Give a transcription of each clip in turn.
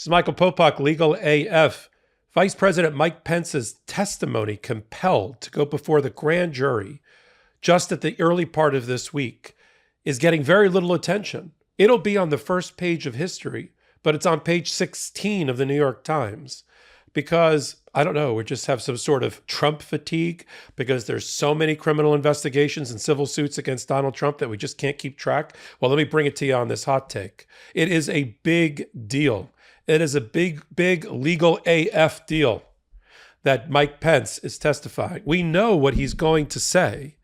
This is Michael Popok, Legal AF. Vice President Mike Pence's testimony compelled to go before the grand jury just at the early part of this week is getting very little attention. It'll be on the first page of history, but it's on page 16 of the New York Times because, I don't know, we just have some sort of Trump fatigue because there's so many criminal investigations and civil suits against Donald Trump that we just can't keep track. Well, let me bring it to you on this hot take. It is a big deal. It is a big legal AF deal that Mike Pence is testifying. We know what he's going to say.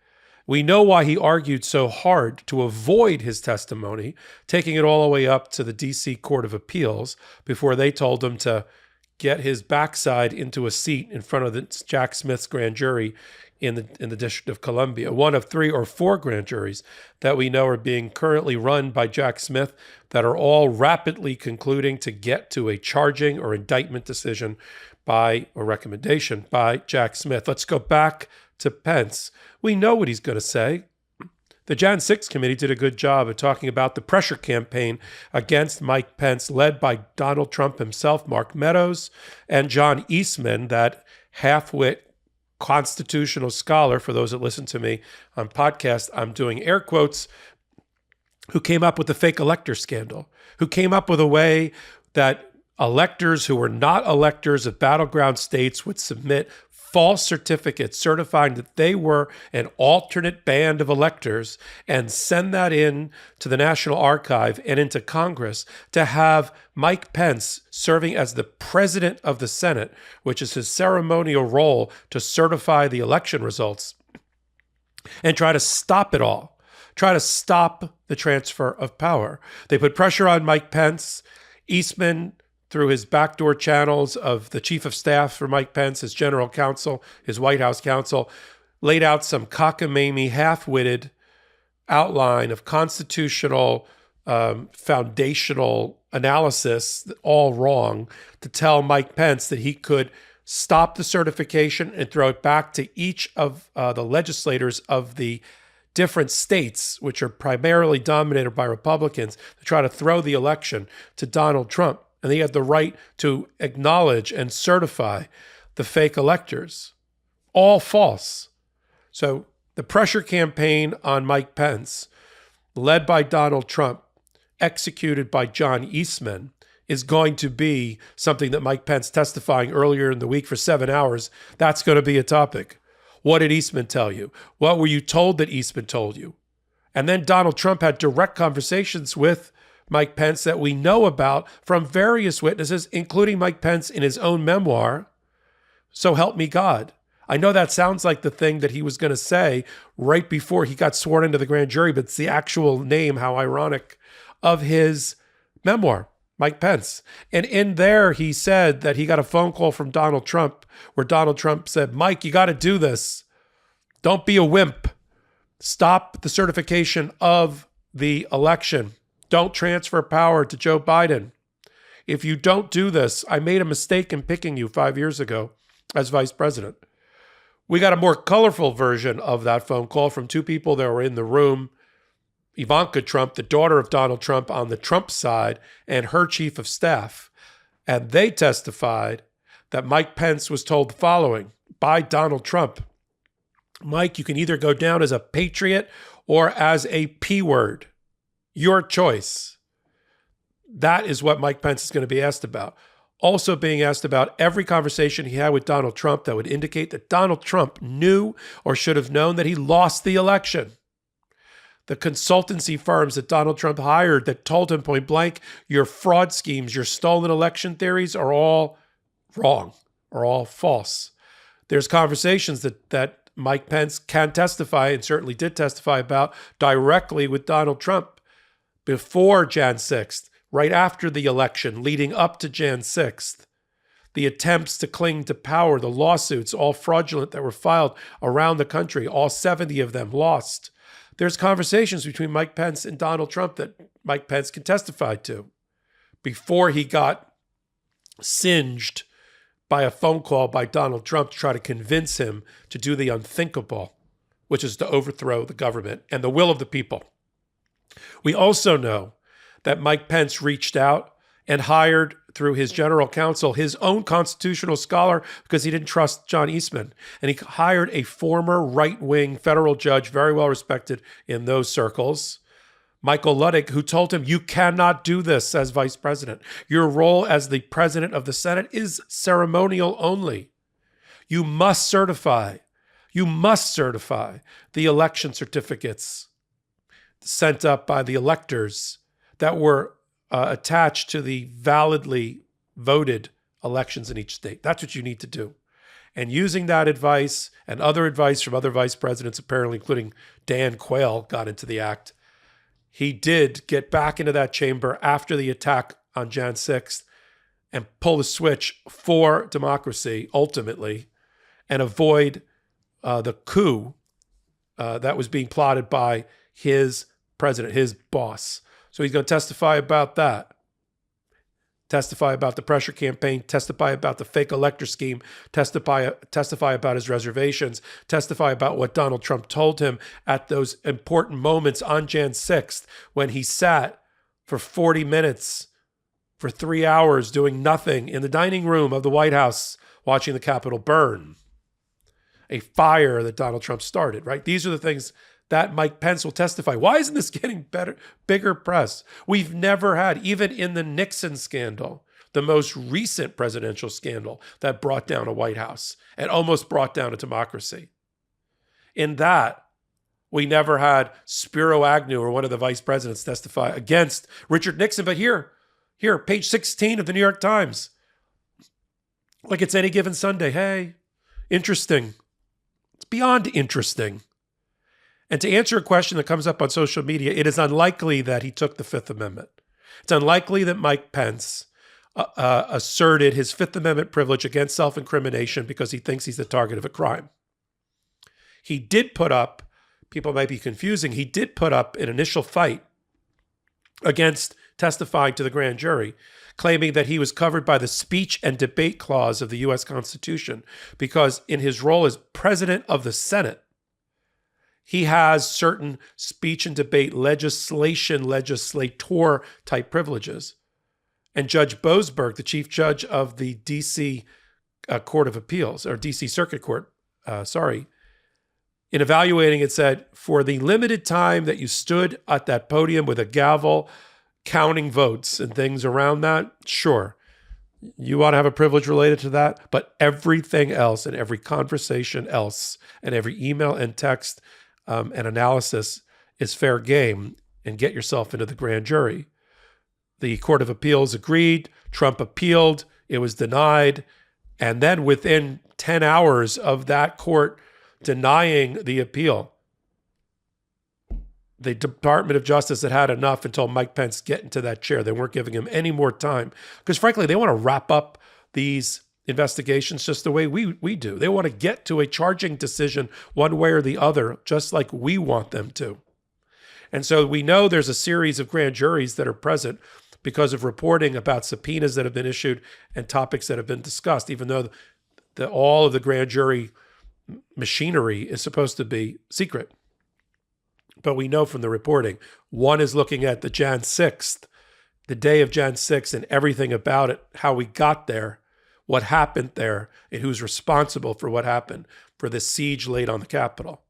We know why he argued so hard to avoid his testimony, taking it all the way up to the D.C. Court of Appeals before they told him to get his backside into a seat in front of the Jack Smith's grand jury in the District of Columbia, one of 3 or 4 grand juries that we know are being currently run by Jack Smith that are all rapidly concluding to get to a charging or indictment decision by a recommendation by Jack Smith. Let's go back to Pence. We know what he's going to say. The Jan 6 committee did a good job of talking about the pressure campaign against Mike Pence led by Donald Trump himself, Mark Meadows, and John Eastman, that half-wit constitutional scholar, for those that listen to me on podcast, I'm doing air quotes, who came up with the fake elector scandal, who came up with a way that electors who were not electors of battleground states would submit false certificates certifying that they were an alternate band of electors and send that in to the National Archive and into Congress to have Mike Pence serving as the president of the Senate, which is his ceremonial role to certify the election results, and try to stop it all, try to stop the transfer of power. They put pressure on Mike Pence. Eastman, through his backdoor channels of the chief of staff for Mike Pence, his general counsel, his White House counsel, laid out some cockamamie, half-witted outline of constitutional, foundational analysis, all wrong, to tell Mike Pence that he could stop the certification and throw it back to each of the legislators of the different states, which are primarily dominated by Republicans, to try to throw the election to Donald Trump. And he had the right to acknowledge and certify the fake electors. All false. So the pressure campaign on Mike Pence, led by Donald Trump, executed by John Eastman, is going to be something that Mike Pence testifying earlier in the week for 7 hours, that's going to be a topic. What did Eastman tell you? What were you told that Eastman told you? And then Donald Trump had direct conversations with Mike Pence that we know about from various witnesses, including Mike Pence in his own memoir, So Help Me God. I know that sounds like the thing that he was going to say right before he got sworn into the grand jury, but it's the actual name, how ironic, of his memoir, Mike Pence. And in there, he said that he got a phone call from Donald Trump where Donald Trump said, Mike, you got to do this. Don't be a wimp. Stop the certification of the election. Don't transfer power to Joe Biden. If you don't do this, I made a mistake in picking you 5 years ago as vice president. We got a more colorful version of that phone call from 2 people that were in the room. Ivanka Trump, the daughter of Donald Trump on the Trump side, and her chief of staff. And they testified that Mike Pence was told the following by Donald Trump. Mike, you can either go down as a patriot or as a P word. Your choice. That is what Mike Pence is going to be asked about. Also being asked about every conversation he had with Donald Trump that would indicate that Donald Trump knew or should have known that he lost the election. The consultancy firms that Donald Trump hired that told him point blank, your fraud schemes, your stolen election theories are all wrong, are all false. There's conversations that Mike Pence can testify and certainly did testify about directly with Donald Trump before Jan 6th, right after the election, leading up to Jan 6th. The attempts to cling to power, the lawsuits, all fraudulent that were filed around the country, all 70 of them lost. There's conversations between Mike Pence and Donald Trump that Mike Pence can testify to before he got singed by a phone call by Donald Trump to try to convince him to do the unthinkable, which is to overthrow the government and the will of the people. We also know that Mike Pence reached out and hired through his general counsel, his own constitutional scholar, because he didn't trust John Eastman. And he hired a former right-wing federal judge, very well respected in those circles, Michael Ludwig, who told him, you cannot do this as vice president. Your role as the president of the Senate is ceremonial only. You must certify the election certificates sent up by the electors that were attached to the validly voted elections in each state. That's what you need to do. And using that advice and other advice from other vice presidents, apparently including Dan Quayle, got into the act. He did get back into that chamber after the attack on Jan 6th and pull the switch for democracy, ultimately, and avoid the coup that was being plotted by his president, his boss. So he's going to testify about that, testify about the pressure campaign, testify about the fake elector scheme, testify about his reservations, testify about what Donald Trump told him at those important moments on Jan 6th when he sat for 40 minutes, for 3 hours, doing nothing in the dining room of the White House, watching the Capitol burn. A fire that Donald Trump started, right? These are the things that Mike Pence will testify. Why isn't this getting bigger press? We've never had, even in the Nixon scandal, the most recent presidential scandal that brought down a White House and almost brought down a democracy. In that, we never had Spiro Agnew or one of the vice presidents testify against Richard Nixon. But here, page 16 of the New York Times. Like it's any given Sunday. Hey, interesting. It's beyond interesting. And to answer a question that comes up on social media, it is unlikely that he took the Fifth Amendment. It's unlikely that Mike Pence asserted his Fifth Amendment privilege against self-incrimination because he thinks he's the target of a crime. He did put up, people might be confusing, he did put up an initial fight against testifying to the grand jury, claiming that he was covered by the speech and debate clause of the U.S. Constitution because in his role as president of the Senate, he has certain speech and debate legislator type privileges. And Judge Boasberg, the chief judge of the D.C. Court of Appeals, or D.C. Circuit Court, in evaluating it said, for the limited time that you stood at that podium with a gavel, counting votes and things around that, sure, you ought to have a privilege related to that. But everything else and every conversation else and every email and text and analysis is fair game, and get yourself into the grand jury. The Court of Appeals agreed. Trump appealed. It was denied. And then within 10 hours of that court denying the appeal, the Department of Justice had had enough until Mike Pence get into that chair. They weren't giving him any more time because, frankly, they want to wrap up these investigations just the way we do. They want to get to a charging decision one way or the other, just like we want them to. And so we know there's a series of grand juries that are present because of reporting about subpoenas that have been issued and topics that have been discussed, even though all of the grand jury machinery is supposed to be secret. But we know from the reporting, one is looking at the Jan 6th, the day of Jan 6th and everything about it, how we got there, what happened there, and who's responsible for what happened, for the siege laid on the Capitol.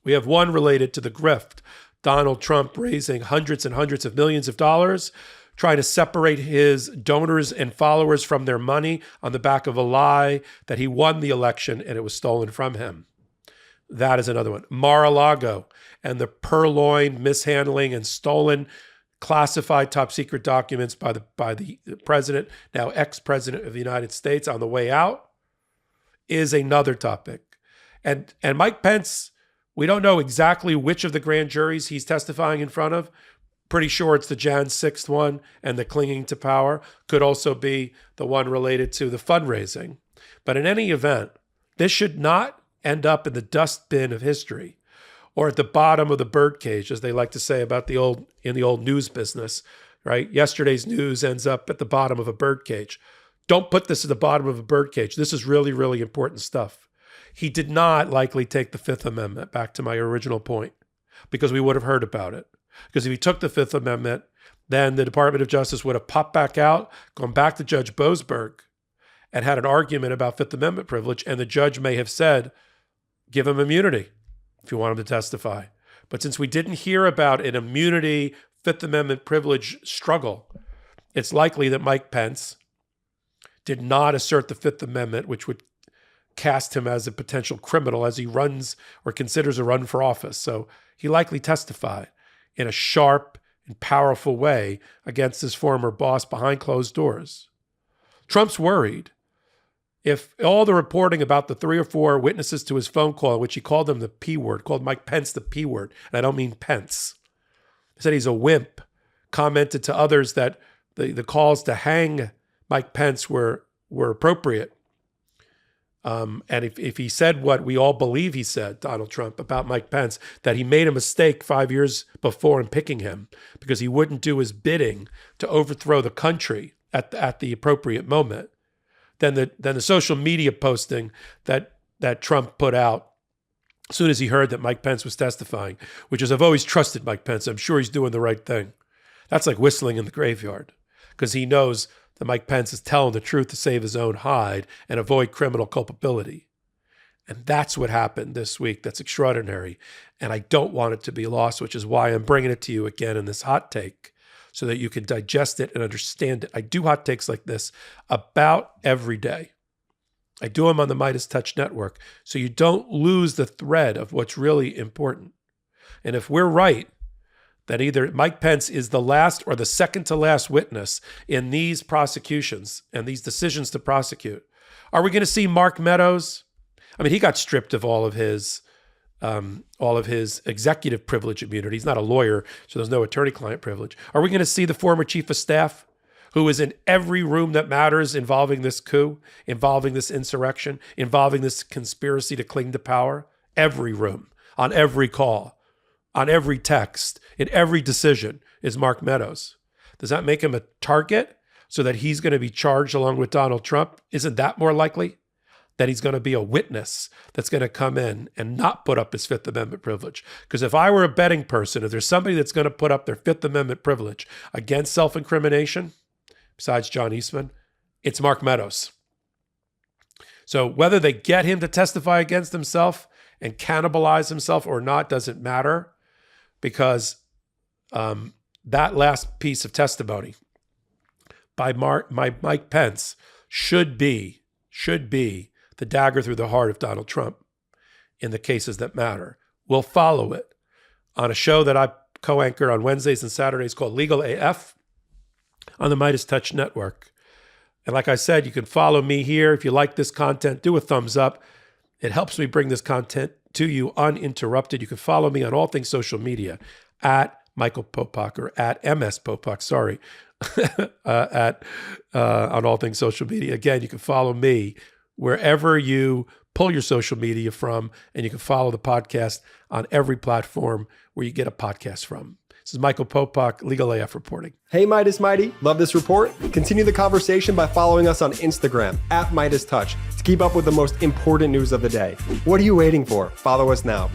We have one related to the grift, Donald Trump raising hundreds and hundreds of millions of dollars, trying to separate his donors and followers from their money on the back of a lie that he won the election and it was stolen from him. That is another one. Mar-a-Lago and the purloined, mishandling, and stolen classified top secret documents by the president, now ex-president of the United States on the way out, is another topic. And Mike Pence, we don't know exactly which of the grand juries he's testifying in front of. Pretty sure it's the Jan 6th one, and the clinging to power could also be the one related to the fundraising. But in any event, this should not end up in the dustbin of history or at the bottom of the birdcage, as they like to say about the old news business, right? Yesterday's news ends up at the bottom of a birdcage. Don't put this at the bottom of a birdcage. This is really, really important stuff. He did not likely take the Fifth Amendment, back to my original point, because we would have heard about it. Because if he took the Fifth Amendment, then the Department of Justice would have popped back out, gone back to Judge Boasberg, and had an argument about Fifth Amendment privilege, and the judge may have said, give him immunity if you want him to testify. But since we didn't hear about an immunity Fifth Amendment privilege struggle, it's likely that Mike Pence did not assert the Fifth Amendment, which would cast him as a potential criminal as he runs or considers a run for office. So he likely testified in a sharp and powerful way against his former boss behind closed doors. Trump's worried. If all the reporting about the 3 or 4 witnesses to his phone call, in which he called them the P word, called Mike Pence the P word, and I don't mean Pence, he said he's a wimp, commented to others that the calls to hang Mike Pence were appropriate. And if he said what we all believe he said, Donald Trump, about Mike Pence, that he made a mistake 5 years before in picking him because he wouldn't do his bidding to overthrow the country at the appropriate moment, then the social media posting that Trump put out as soon as he heard that Mike Pence was testifying, which is, I've always trusted Mike Pence, I'm sure he's doing the right thing. That's like whistling in the graveyard, because he knows that Mike Pence is telling the truth to save his own hide and avoid criminal culpability. And that's what happened this week. That's extraordinary. And I don't want it to be lost, which is why I'm bringing it to you again in this hot take, so that you can digest it and understand it. I do hot takes like this about every day. I do them on the MeidasTouch network, so you don't lose the thread of what's really important. And if we're right, that either Mike Pence is the last or the second to last witness in these prosecutions and these decisions to prosecute, are we going to see Mark Meadows? I mean, he got stripped of all of his executive privilege immunity. He's not a lawyer, so there's no attorney-client privilege. Are we going to see the former chief of staff, who is in every room that matters involving this coup, involving this insurrection, involving this conspiracy to cling to power? Every room, on every call, on every text, in every decision is Mark Meadows. Does that make him a target so that he's going to be charged along with Donald Trump? Isn't that more likely? That he's going to be a witness that's going to come in and not put up his Fifth Amendment privilege. Because if I were a betting person, if there's somebody that's going to put up their Fifth Amendment privilege against self-incrimination, besides John Eastman, it's Mark Meadows. So whether they get him to testify against himself and cannibalize himself or not doesn't matter, because that last piece of testimony by Mike Pence should be the dagger through the heart of Donald Trump in the cases that matter. We'll follow it on a show that I co-anchor on Wednesdays and Saturdays called Legal AF on the MeidasTouch network. And like I said, you can follow me here. If you like this content, do a thumbs up. It helps me bring this content to you uninterrupted. You can follow me on all things social media at Michael Popok, or at MS Popok, sorry, on all things social media. Again, you can follow me wherever you pull your social media from, and you can follow the podcast on every platform where you get a podcast from. This is Michael Popok, Legal AF reporting. Hey, Meidas Mighty. Love this report? Continue the conversation by following us on Instagram at MeidasTouch to keep up with the most important news of the day. What are you waiting for? Follow us now.